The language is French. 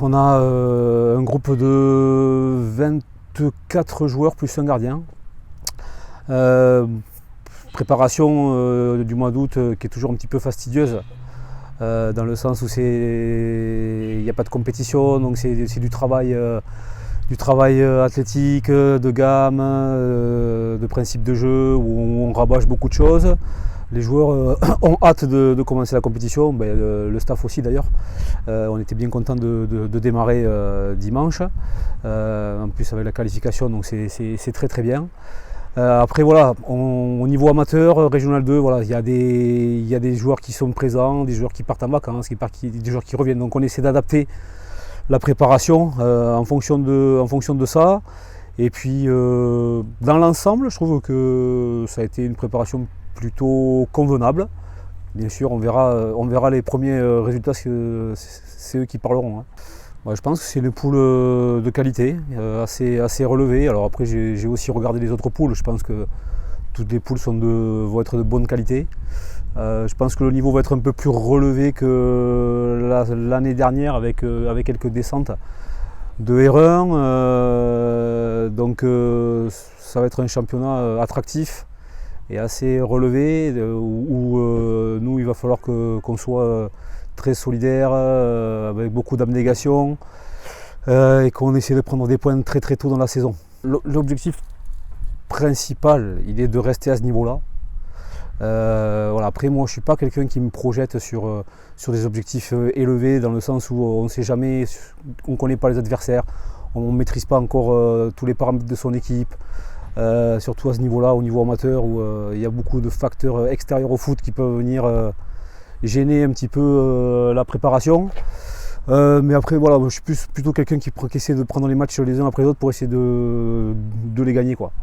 on a un groupe de 24 joueurs plus un gardien. Préparation du mois d'août qui est toujours un petit peu fastidieuse, dans le sens où il n'y a pas de compétition, donc c'est du travail athlétique, de gamme, de principe de jeu, où on rabâche beaucoup de choses. Les joueurs ont hâte de commencer la compétition, le staff aussi d'ailleurs. On était bien content de démarrer dimanche, en plus avec la qualification, donc c'est très très bien. Après voilà, au niveau amateur, régional 2, voilà, il y a des joueurs qui sont présents, des joueurs qui partent en vacances, des joueurs qui reviennent, donc on essaie d'adapter la préparation en fonction de ça. Et puis dans l'ensemble, je trouve que ça a été une préparation plutôt convenable. Bien sûr, on verra les premiers résultats, c'est eux qui parleront. Je pense que c'est une poule de qualité, assez relevée. Alors après, j'ai aussi regardé les autres poules. Je pense que toutes les poules vont être de bonne qualité. Je pense que le niveau va être un peu plus relevé que l'année dernière avec quelques descentes de R1. Donc ça va être un championnat attractif et assez relevé, où nous il va falloir qu'on soit très solidaire, avec beaucoup d'abnégation, et qu'on essaie de prendre des points très très tôt dans la saison. L'objectif principal, il est de rester à ce niveau-là. Voilà. Après, moi je ne suis pas quelqu'un qui me projette sur des objectifs élevés, dans le sens où on ne sait jamais, on ne connaît pas les adversaires, on ne maîtrise pas encore tous les paramètres de son équipe. Surtout à ce niveau-là, au niveau amateur, où il y a beaucoup de facteurs extérieurs au foot qui peuvent venir gêner un petit peu la préparation. Mais après, voilà, je suis plutôt quelqu'un qui essaie de prendre les matchs les uns après les autres pour essayer de les gagner, quoi.